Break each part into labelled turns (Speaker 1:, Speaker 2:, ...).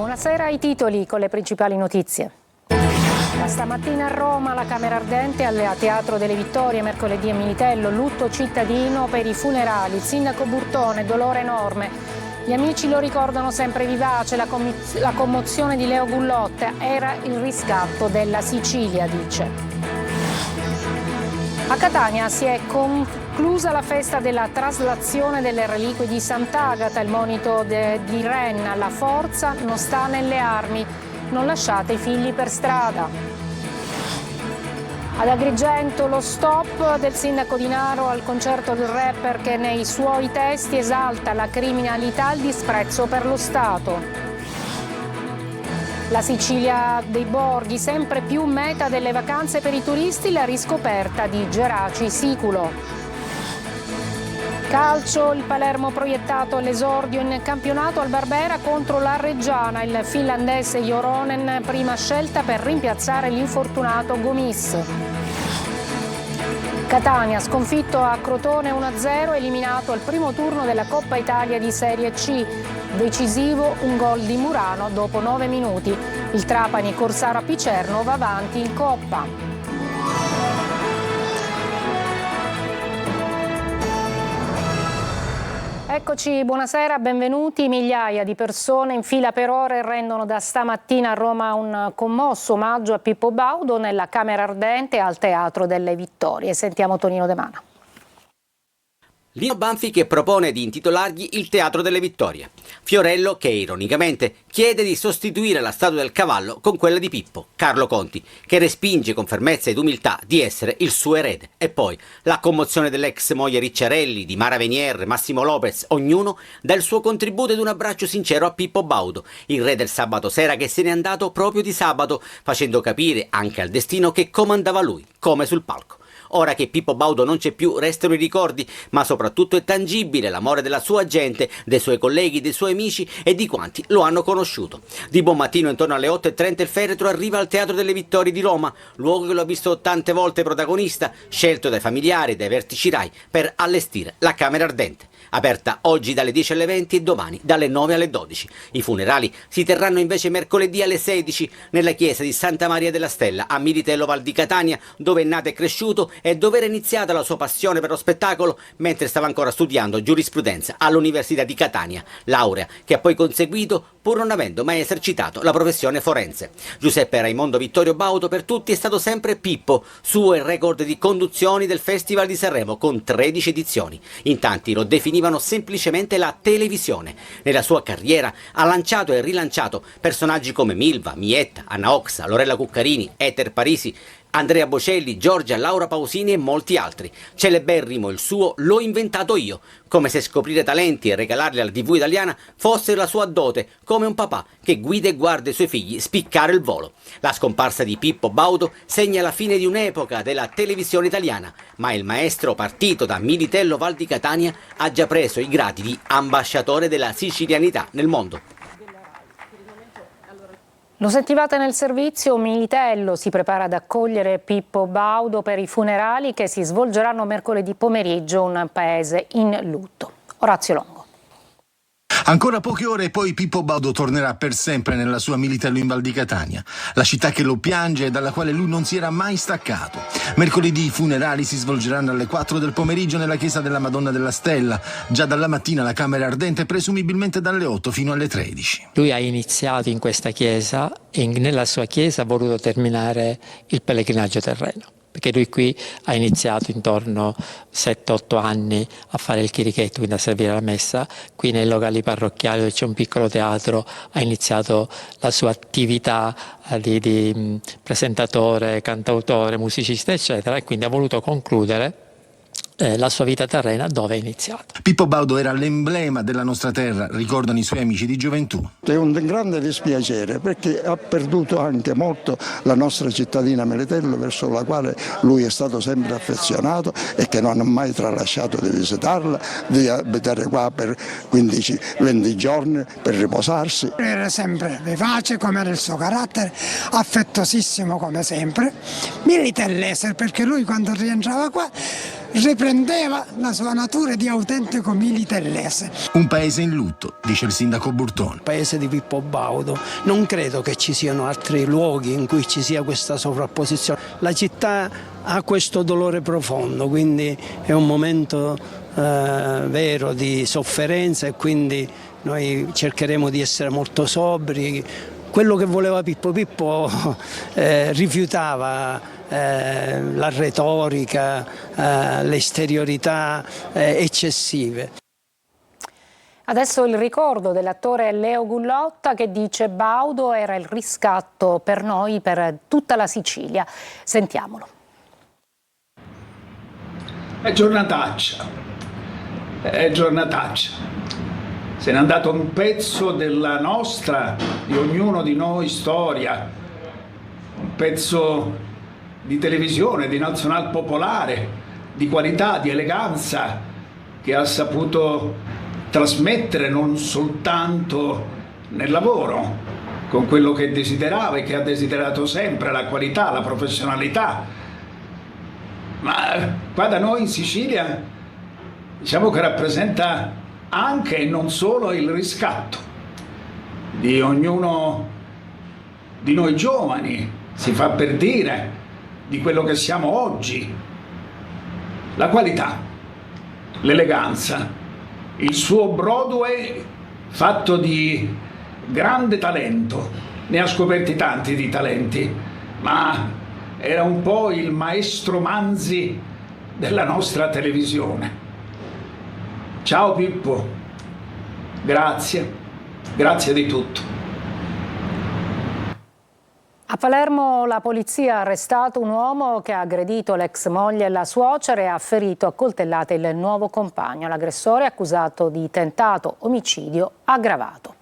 Speaker 1: Buonasera, ai titoli con le principali notizie. Da stamattina a Roma la Camera Ardente al Teatro delle Vittorie, mercoledì a Militello, lutto cittadino per i funerali. Il sindaco Burtone, dolore enorme. Gli amici lo ricordano sempre vivace, la commozione di Leo Gullotta era il riscatto della Sicilia, dice. A Catania si è conclusa la festa della traslazione delle reliquie di Sant'Agata, il monito di Renna, la forza non sta nelle armi, non lasciate i figli per strada. Ad Agrigento lo stop del sindaco Di Naro al concerto del rapper che nei suoi testi esalta la criminalità e il disprezzo per lo Stato. La Sicilia dei borghi, sempre più meta delle vacanze per i turisti, la riscoperta di Geraci Siculo. Calcio, il Palermo proiettato all'esordio in campionato al Barbera contro la Reggiana, il finlandese Joronen prima scelta per rimpiazzare l'infortunato Gomis. Catania sconfitto a Crotone 1-0, eliminato al primo turno della Coppa Italia di Serie C. Decisivo un gol di Murano dopo 9 minuti. Il Trapani Corsaro a Picerno va avanti in Coppa. Eccoci, buonasera, benvenuti. Migliaia di persone in fila per ore rendono da stamattina a Roma un commosso omaggio a Pippo Baudo nella Camera Ardente al Teatro delle Vittorie. Sentiamo Tonino De Mana.
Speaker 2: Lino Banfi che propone di intitolargli il Teatro delle Vittorie. Fiorello che ironicamente chiede di sostituire la statua del cavallo con quella di Pippo, Carlo Conti, che respinge con fermezza ed umiltà di essere il suo erede. E poi la commozione dell'ex moglie Ricciarelli, di Mara Venier, Massimo Lopez, ognuno dà il suo contributo ed un abbraccio sincero a Pippo Baudo, il re del sabato sera che se n'è andato proprio di sabato, facendo capire anche al destino che comandava lui, come sul palco. Ora che Pippo Baudo non c'è più, restano i ricordi, ma soprattutto è tangibile l'amore della sua gente, dei suoi colleghi, dei suoi amici e di quanti lo hanno conosciuto. Di buon mattino, intorno alle 8:30, il feretro arriva al Teatro delle Vittorie di Roma, luogo che lo ha visto tante volte protagonista, scelto dai familiari e dai vertici Rai per allestire la Camera Ardente. Aperta oggi dalle 10 alle 20 e domani dalle 9 alle 12. I funerali si terranno invece mercoledì alle 16 nella chiesa di Santa Maria della Stella a Militello Val di Catania, dove è nato e cresciuto e dove era iniziata la sua passione per lo spettacolo mentre stava ancora studiando giurisprudenza all'Università di Catania, laurea che ha poi conseguito pur non avendo mai esercitato la professione forense. Giuseppe Raimondo Vittorio Baudo per tutti è stato sempre Pippo, suo il record di conduzioni del Festival di Sanremo con 13 edizioni. In tanti lo definivano semplicemente la televisione. Nella sua carriera ha lanciato e rilanciato personaggi come Milva, Mietta, Anna Oxa, Lorella Cuccarini, Eter Parisi, Andrea Bocelli, Giorgia, Laura Pausini e molti altri. Celeberrimo il suo "l'ho inventato io", come se scoprire talenti e regalarli alla TV italiana fosse la sua dote, come un papà che guida e guarda i suoi figli spiccare il volo. La scomparsa di Pippo Baudo segna la fine di un'epoca della televisione italiana, ma il maestro partito da Militello Val di Catania ha già preso i gradi di ambasciatore della sicilianità nel mondo.
Speaker 1: Lo sentivate nel servizio, Militello si prepara ad accogliere Pippo Baudo per i funerali che si svolgeranno mercoledì pomeriggio, un paese in lutto. Orazio Longo.
Speaker 3: Ancora poche ore e poi Pippo Baudo tornerà per sempre nella sua Militello in Val di Catania, la città che lo piange e dalla quale lui non si era mai staccato. Mercoledì i funerali si svolgeranno alle 4 del pomeriggio nella chiesa della Madonna della Stella. Già dalla mattina la Camera Ardente, presumibilmente dalle 8 fino alle 13.
Speaker 4: Lui ha iniziato in questa chiesa e nella sua chiesa ha voluto terminare il pellegrinaggio terreno, perché lui qui ha iniziato intorno 7-8 anni a fare il chirichetto, quindi a servire la messa. Qui nei locali parrocchiali dove c'è un piccolo teatro ha iniziato la sua attività di presentatore, cantautore, musicista eccetera, e quindi ha voluto concludere la sua vita terrena dove è iniziata.
Speaker 3: Pippo Baudo era l'emblema della nostra terra, ricordano i suoi amici di gioventù.
Speaker 5: È un grande dispiacere perché ha perduto anche molto la nostra cittadina Militello, verso la quale lui è stato sempre affezionato e che non ha mai tralasciato di visitarla, di abitare qua per 15-20 giorni per riposarsi.
Speaker 6: Era sempre vivace come era il suo carattere, affettuosissimo come sempre, militellese, perché lui quando rientrava qua riprendeva la sua natura di autentico militellese.
Speaker 3: Un paese in lutto, dice il sindaco Burtone.
Speaker 7: Paese di Pippo Baudo, non credo che ci siano altri luoghi in cui ci sia questa sovrapposizione. La città ha questo dolore profondo, quindi è un momento vero di sofferenza e quindi noi cercheremo di essere molto sobri. Quello che voleva Pippo rifiutava la retorica, le esteriorità eccessive.
Speaker 1: Adesso il ricordo dell'attore Leo Gullotta che dice: Baudo era il riscatto per noi, per tutta la Sicilia. Sentiamolo.
Speaker 8: È giornataccia, se n'è andato un pezzo della nostra, di ognuno di noi, storia, un pezzo di televisione, di nazionalpopolare, di qualità, di eleganza, che ha saputo trasmettere non soltanto nel lavoro, con quello che desiderava e che ha desiderato sempre, la qualità, la professionalità, ma qua da noi in Sicilia diciamo che rappresenta anche e non solo il riscatto di ognuno di noi giovani, si fa per dire, di quello che siamo oggi. La qualità, l'eleganza, il suo Broadway fatto di grande talento. Ne ha scoperti tanti di talenti, ma era un po' il maestro Manzi della nostra televisione. Ciao Pippo, grazie di tutto.
Speaker 1: A Palermo la polizia ha arrestato un uomo che ha aggredito l'ex moglie e la suocera e ha ferito a coltellate il nuovo compagno. L'aggressore è accusato di tentato omicidio aggravato.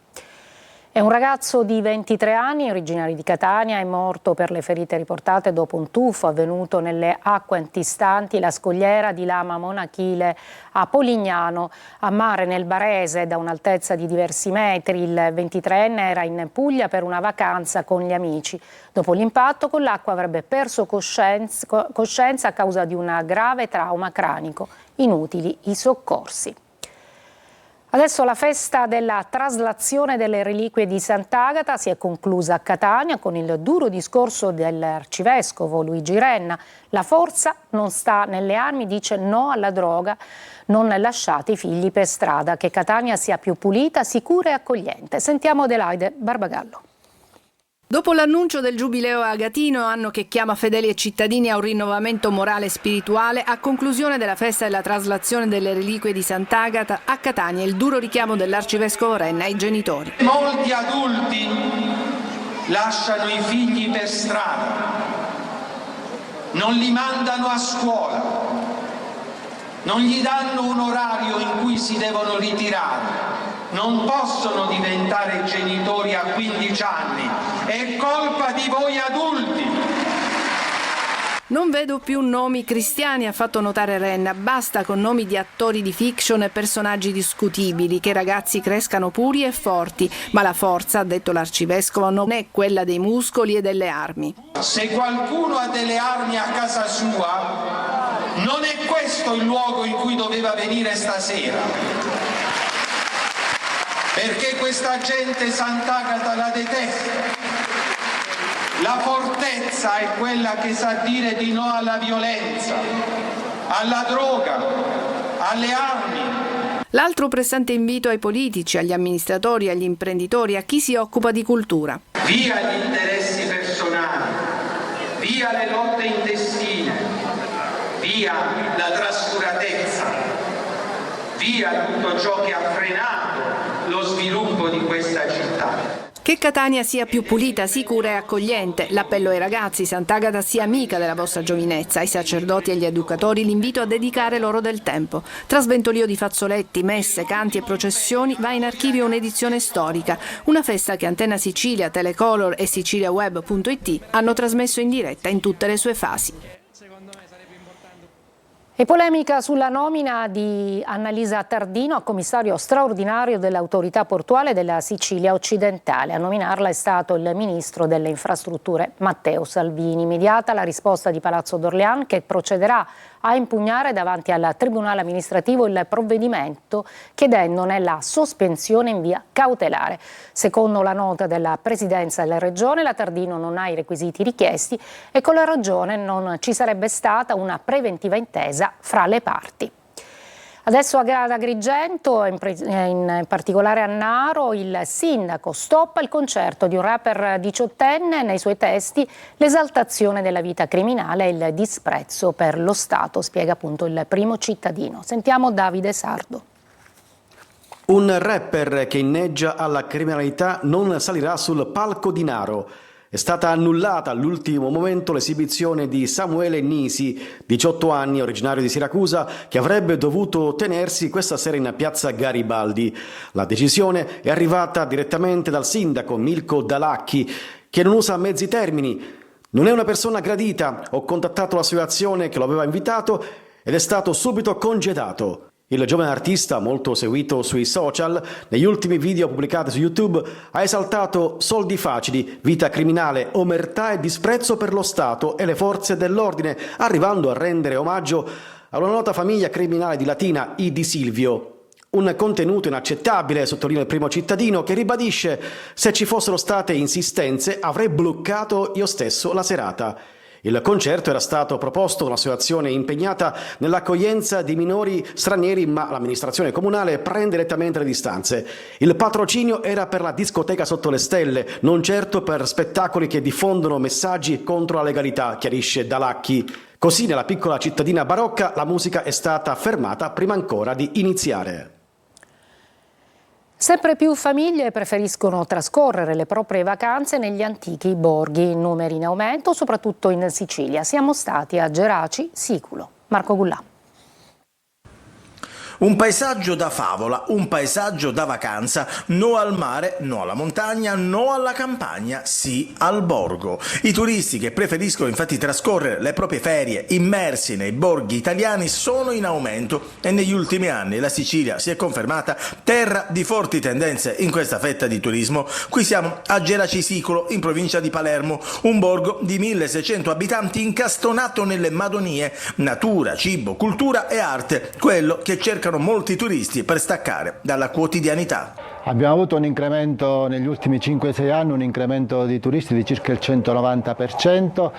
Speaker 1: È un ragazzo di 23 anni, originario di Catania, è morto per le ferite riportate dopo un tuffo avvenuto nelle acque antistanti la scogliera di Lama Monachile a Polignano, a mare nel Barese, da un'altezza di diversi metri. Il 23enne era in Puglia per una vacanza con gli amici. Dopo l'impatto con l'acqua avrebbe perso coscienza a causa di un grave trauma cranico. Inutili i soccorsi. Adesso la festa della traslazione delle reliquie di Sant'Agata si è conclusa a Catania con il duro discorso dell'arcivescovo Luigi Renna. La forza non sta nelle armi, dice no alla droga, non lasciate i figli per strada, che Catania sia più pulita, sicura e accogliente. Sentiamo Adelaide Barbagallo.
Speaker 9: Dopo l'annuncio del Giubileo agatino, anno che chiama fedeli e cittadini a un rinnovamento morale e spirituale, a conclusione della festa della traslazione delle reliquie di Sant'Agata, a Catania il duro richiamo dell'arcivescovo Renna ai genitori.
Speaker 10: Molti adulti lasciano i figli per strada, non li mandano a scuola, non gli danno un orario in cui si devono ritirare. Non possono diventare genitori a 15 anni, è colpa di voi adulti.
Speaker 9: Non vedo più nomi cristiani, ha fatto notare Renna, basta con nomi di attori di fiction e personaggi discutibili, che i ragazzi crescano puri e forti, ma la forza, ha detto l'arcivescovo, non è quella dei muscoli e delle armi.
Speaker 10: Se qualcuno ha delle armi a casa sua, non è questo il luogo in cui doveva venire stasera. Perché questa gente Sant'Agata la detesta. La fortezza è quella che sa dire di no alla violenza, alla droga, alle armi.
Speaker 9: L'altro pressante invito ai politici, agli amministratori, agli imprenditori, a chi si occupa di cultura.
Speaker 10: Via gli interessi personali, via le lotte intestine, via la trascuratezza, via tutto ciò che ha frenato lo sviluppo di questa città.
Speaker 9: Che Catania sia più pulita, sicura e accogliente. L'appello ai ragazzi, Sant'Agata sia amica della vostra giovinezza. Ai sacerdoti e agli educatori l'invito a dedicare loro del tempo. Tra sventolio di fazzoletti, messe, canti e processioni va in archivio un'edizione storica. Una festa che Antenna Sicilia, Telecolor e siciliaweb.it hanno trasmesso in diretta in tutte le sue fasi.
Speaker 1: E polemica sulla nomina di Annalisa Tardino a commissario straordinario dell'autorità portuale della Sicilia occidentale. A nominarla è stato il ministro delle infrastrutture Matteo Salvini. Immediata la risposta di Palazzo d'Orléans, che procederà a impugnare davanti al Tribunale amministrativo il provvedimento, chiedendone la sospensione in via cautelare. Secondo la nota della Presidenza della Regione, la Tardino non ha i requisiti richiesti e con la ragione non ci sarebbe stata una preventiva intesa fra le parti. Adesso ad Agrigento, in particolare a Naro, il sindaco stoppa il concerto di un rapper 18enne, nei suoi testi l'esaltazione della vita criminale e il disprezzo per lo Stato, spiega appunto il Primo Cittadino. Sentiamo Davide Sardo.
Speaker 11: Un rapper che inneggia alla criminalità non salirà sul palco di Naro. È stata annullata all'ultimo momento l'esibizione di Samuele Nisi, 18 anni, originario di Siracusa, che avrebbe dovuto tenersi questa sera in piazza Garibaldi. La decisione è arrivata direttamente dal sindaco Milko Dalacchi, che non usa mezzi termini. Non è una persona gradita, ho contattato l'associazione che lo aveva invitato ed è stato subito congedato. Il giovane artista, molto seguito sui social, negli ultimi video pubblicati su YouTube, ha esaltato soldi facili, vita criminale, omertà e disprezzo per lo Stato e le forze dell'ordine, arrivando a rendere omaggio a una nota famiglia criminale di Latina, i Di Silvio. Un contenuto inaccettabile, sottolinea il Primo Cittadino, che ribadisce: se ci fossero state insistenze avrei bloccato io stesso la serata. Il concerto era stato proposto da un'associazione impegnata nell'accoglienza di minori stranieri, ma l'amministrazione comunale prende direttamente le distanze. Il patrocinio era per la discoteca sotto le stelle, non certo per spettacoli che diffondono messaggi contro la legalità, chiarisce Dalacchi. Così nella piccola cittadina barocca la musica è stata fermata prima ancora di iniziare.
Speaker 1: Sempre più famiglie preferiscono trascorrere le proprie vacanze negli antichi borghi, numeri in aumento soprattutto in Sicilia. Siamo stati a Geraci, Siculo. Marco Gullà.
Speaker 12: Un paesaggio da favola, un paesaggio da vacanza, no al mare, no alla montagna, no alla campagna, sì al borgo. I turisti che preferiscono infatti trascorrere le proprie ferie immersi nei borghi italiani sono in aumento e negli ultimi anni la Sicilia si è confermata terra di forti tendenze in questa fetta di turismo. Qui siamo a Geraci Siculo, in provincia di Palermo, un borgo di 1600 abitanti incastonato nelle Madonie, natura, cibo, cultura e arte, quello che cercano molti turisti per staccare dalla quotidianità.
Speaker 13: Abbiamo avuto un incremento negli ultimi 5-6 anni, un incremento di turisti di circa il 190%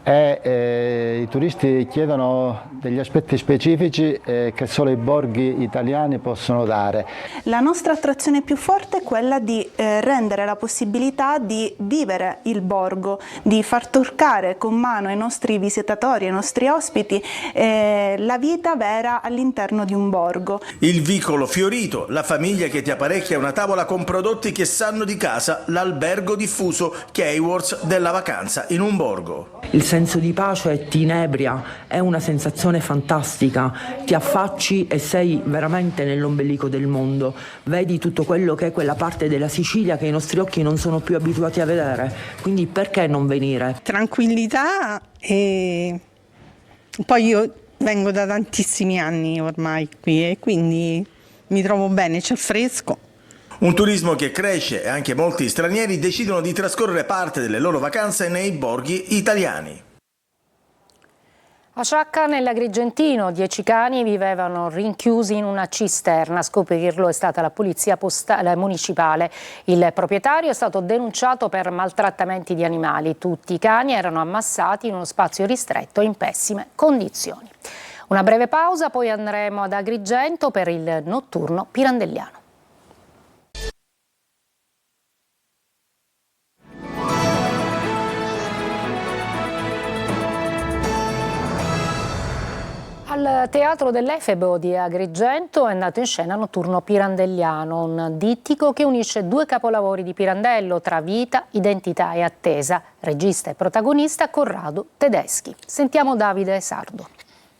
Speaker 13: e i turisti chiedono degli aspetti specifici che solo i borghi italiani possono dare.
Speaker 14: La nostra attrazione più forte è quella di rendere la possibilità di vivere il borgo, di far toccare con mano ai nostri visitatori, ai nostri ospiti la vita vera all'interno di un borgo.
Speaker 12: Il vicolo fiorito, la famiglia che ti apparecchia una tavola con prodotti che sanno di casa, l'albergo diffuso Keywords della vacanza in un borgo.
Speaker 15: Il senso di pace ti inebria, è una sensazione fantastica, ti affacci e sei veramente nell'ombelico del mondo, vedi tutto quello che è quella parte della Sicilia che i nostri occhi non sono più abituati a vedere, quindi perché non venire?
Speaker 16: Tranquillità e poi io vengo da tantissimi anni ormai qui e quindi mi trovo bene, c'è il fresco.
Speaker 12: Un turismo che cresce e anche molti stranieri decidono di trascorrere parte delle loro vacanze nei borghi italiani.
Speaker 1: A Sciacca, nell'Agrigentino, 10 cani vivevano rinchiusi in una cisterna. A scoprirlo è stata la polizia municipale. Il proprietario è stato denunciato per maltrattamenti di animali. Tutti i cani erano ammassati in uno spazio ristretto in pessime condizioni. Una breve pausa, poi andremo ad Agrigento per il notturno pirandelliano. Al Teatro dell'Efebo di Agrigento è andato in scena Notturno Pirandelliano, un dittico che unisce due capolavori di Pirandello tra vita, identità e attesa. Regista e protagonista Corrado Tedeschi. Sentiamo Davide Sardo.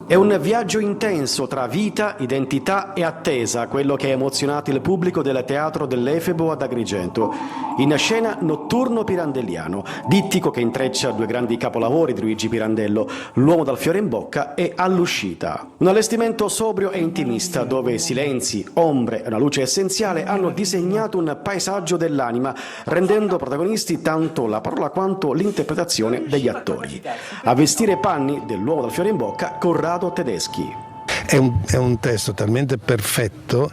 Speaker 11: È un viaggio intenso tra vita, identità e attesa, quello che ha emozionato il pubblico del Teatro dell'Efebo ad Agrigento. In scena Notturno Pirandelliano, dittico che intreccia due grandi capolavori di Luigi Pirandello, L'uomo dal fiore in bocca e All'uscita. Un allestimento sobrio e intimista dove silenzi, ombre e una luce essenziale hanno disegnato un paesaggio dell'anima, rendendo protagonisti tanto la parola quanto l'interpretazione degli attori. A vestire i panni dell'uomo dal fiore in bocca, Corrado Tedeschi.
Speaker 17: È un testo talmente perfetto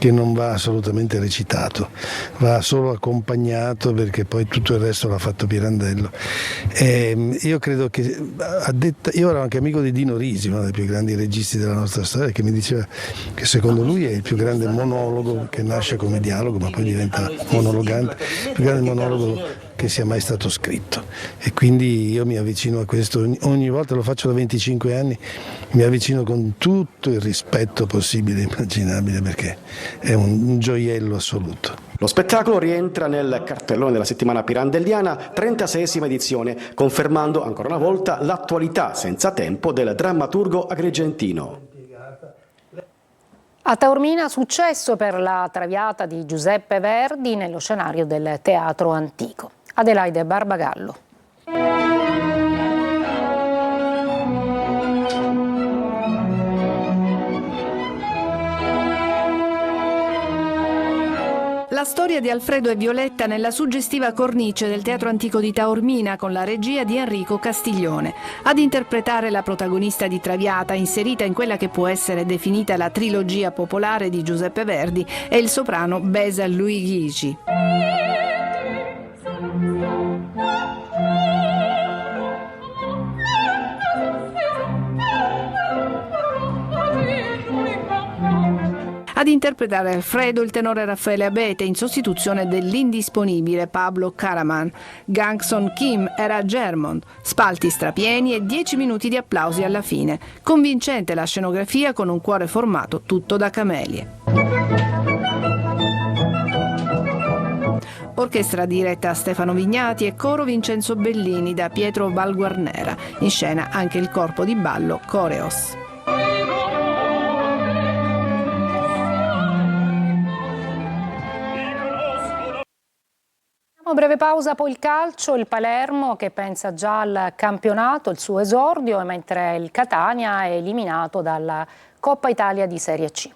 Speaker 17: che non va assolutamente recitato, va solo accompagnato, perché poi tutto il resto l'ha fatto Pirandello. Io credo che, io ero anche amico di Dino Risi, uno dei più grandi registi della nostra storia, che mi diceva che secondo lui è il più grande monologo, che nasce come dialogo ma poi diventa monologante, il più grande monologo che sia mai stato scritto, e quindi io mi avvicino a questo ogni volta, lo faccio da 25 anni, mi avvicino con tutto il rispetto possibile e immaginabile, perché è un gioiello assoluto.
Speaker 11: Lo spettacolo rientra nel cartellone della settimana pirandelliana, 36esima edizione, confermando ancora una volta l'attualità senza tempo del drammaturgo agrigentino.
Speaker 1: A Taormina successo per la Traviata di Giuseppe Verdi nello scenario del Teatro Antico. Adelaide Barbagallo.
Speaker 9: La storia di Alfredo e Violetta nella suggestiva cornice del Teatro Antico di Taormina, con la regia di Enrico Castiglione. Ad interpretare la protagonista di Traviata, inserita in quella che può essere definita la trilogia popolare di Giuseppe Verdi, è il soprano Besa Luigi. Ad interpretare Alfredo il tenore Raffaele Abete, in sostituzione dell'indisponibile Pablo Karaman. Gangson Kim era Germond, spalti strapieni e 10 minuti di applausi alla fine. Convincente la scenografia con un cuore formato tutto da camelie. Orchestra diretta a Stefano Vignati e coro Vincenzo Bellini da Pietro Valguarnera. In scena anche il corpo di ballo Coreos.
Speaker 1: Breve pausa, poi il calcio, il Palermo che pensa già al campionato, il suo esordio, mentre il Catania è eliminato dalla Coppa Italia di Serie C.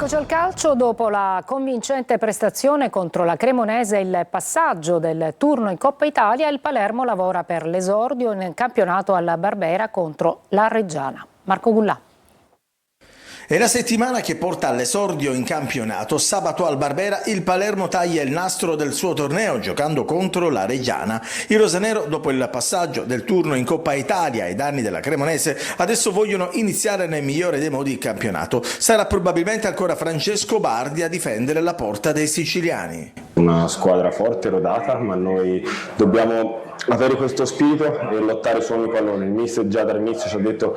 Speaker 1: Eccoci al calcio. Dopo la convincente prestazione contro la Cremonese e il passaggio del turno in Coppa Italia, il Palermo lavora per l'esordio in campionato alla Barbera contro la Reggiana. Marco Gullà.
Speaker 12: È la settimana che porta all'esordio in campionato. Sabato al Barbera il Palermo taglia il nastro del suo torneo giocando contro la Reggiana. I rosanero, dopo il passaggio del turno in Coppa Italia ai danni della Cremonese, adesso vogliono iniziare nel migliore dei modi il campionato. Sarà probabilmente ancora Francesco Bardi a difendere la porta dei siciliani.
Speaker 18: Una squadra forte, rodata, ma noi dobbiamo avere questo spirito e lottare su ogni pallone. Il mister già dall'inizio ci ha detto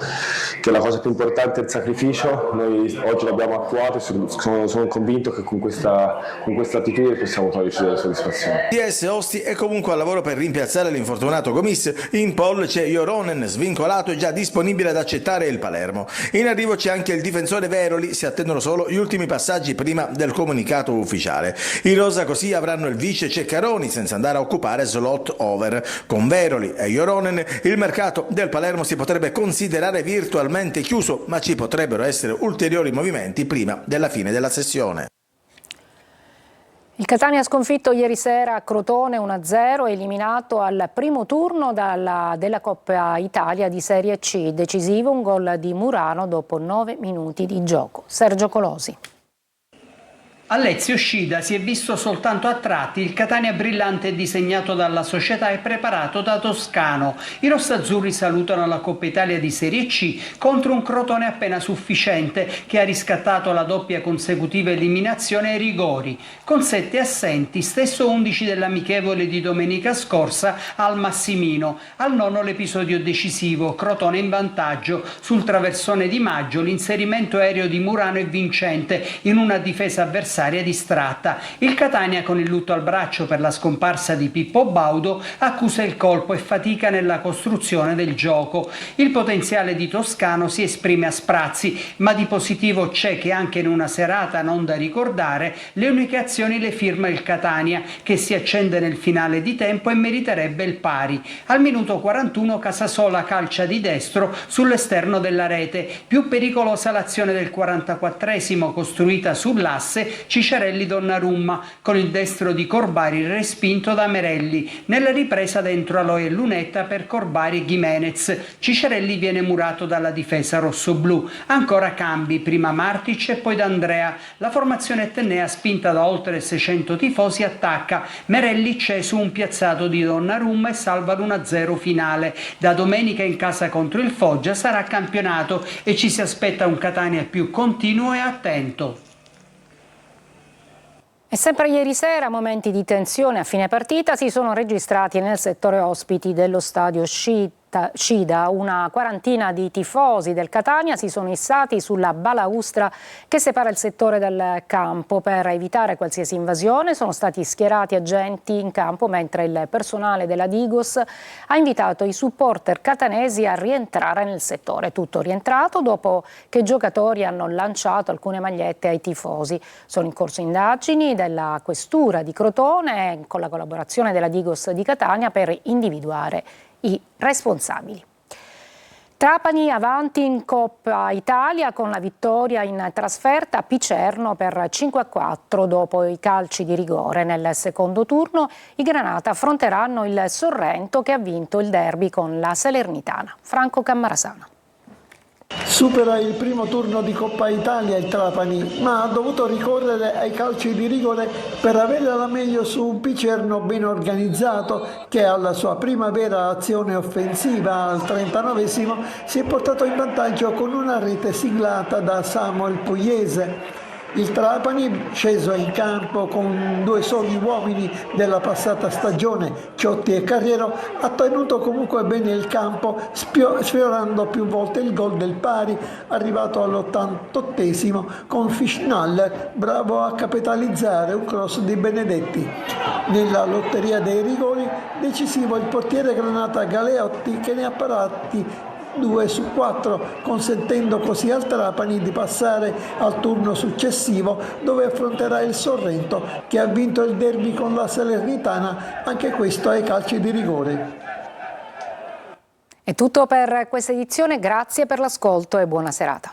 Speaker 18: che la cosa più importante è il sacrificio. Noi oggi l'abbiamo attuato e sono convinto che con questa attitudine possiamo toglierci delle soddisfazioni.
Speaker 12: TS Osti è comunque al lavoro per rimpiazzare l'infortunato Gomis. In pole c'è Joronen, svincolato e già disponibile ad accettare il Palermo. In arrivo c'è anche il difensore Veroli, si attendono solo gli ultimi passaggi prima del comunicato ufficiale. I rosa così avranno il vice Ceccaroni senza andare a occupare slot over. Con Veroli e Joronen il mercato del Palermo si potrebbe considerare virtualmente chiuso, ma ci potrebbero essere ulteriori movimenti prima della fine della sessione.
Speaker 1: Il Catania ha sconfitto ieri sera a Crotone 1-0, eliminato al primo turno della Coppa Italia di Serie C. Decisivo un gol di Murano dopo 9 minuti di gioco. Sergio Colosi.
Speaker 19: A Lezio Scida si è visto soltanto a tratti il Catania brillante disegnato dalla società e preparato da Toscano. I rossazzurri salutano la Coppa Italia di Serie C contro un Crotone appena sufficiente che ha riscattato la doppia consecutiva eliminazione ai rigori. Con 7 assenti, stesso 11 dell'amichevole di domenica scorsa al Massimino. Al nono l'episodio decisivo, Crotone in vantaggio. Sul traversone di Maggio l'inserimento aereo di Murano è vincente in una difesa avversaria l'avversaria distratta. Il Catania, con il lutto al braccio per la scomparsa di Pippo Baudo, accusa il colpo e fatica nella costruzione del gioco. Il potenziale di Toscano si esprime a sprazzi, ma di positivo c'è che anche in una serata non da ricordare le uniche azioni le firma il Catania, che si accende nel finale di tempo e meriterebbe il pari. Al minuto 41 Casasola calcia di destro sull'esterno della rete. Più pericolosa l'azione del 44esimo costruita sull'asse Ciccarelli-Donnarumma, con il destro di Corbari respinto da Merelli. Nella ripresa dentro Aloy e Lunetta per Corbari e Gimenez. Ciccarelli viene murato dalla difesa rossoblù. Ancora cambi, prima Martic e poi D'Andrea. La formazione etnea, spinta da oltre 600 tifosi, attacca. Merelli c'è su un piazzato di Donnarumma e salva l'1-0 finale. Da domenica in casa contro il Foggia sarà campionato e ci si aspetta un Catania più continuo e attento.
Speaker 1: E sempre ieri sera momenti di tensione a fine partita si sono registrati nel settore ospiti dello stadio Scida. Una quarantina di tifosi del Catania si sono issati sulla balaustra che separa il settore dal campo. Per evitare qualsiasi invasione sono stati schierati agenti in campo, mentre il personale della Digos ha invitato i supporter catanesi a rientrare nel settore. Tutto rientrato dopo che i giocatori hanno lanciato alcune magliette ai tifosi. Sono in corso indagini della Questura di Crotone con la collaborazione della Digos di Catania per individuare i responsabili. Trapani avanti in Coppa Italia con la vittoria in trasferta a Picerno per 5-4 dopo i calci di rigore. Nel secondo turno i Granata affronteranno il Sorrento che ha vinto il derby con la Salernitana. Franco Cammarasano.
Speaker 20: Supera il primo turno di Coppa Italia il Trapani, ma ha dovuto ricorrere ai calci di rigore per avere la meglio su un Picerno ben organizzato che alla sua prima vera azione offensiva al 39esimo si è portato in vantaggio con una rete siglata da Samuel Pugliese. Il Trapani, sceso in campo con due soli uomini della passata stagione, Ciotti e Carriero, ha tenuto comunque bene il campo, sfiorando più volte il gol del pari, arrivato all'88esimo con Fischnaller, bravo a capitalizzare un cross di Benedetti. Nella lotteria dei rigori, decisivo il portiere Granata Galeotti che ne ha parati 2 su 4, consentendo così al Trapani di passare al turno successivo dove affronterà il Sorrento che ha vinto il derby con la Salernitana, anche questo ai calci di rigore.
Speaker 1: È tutto per questa edizione, grazie per l'ascolto e buona serata.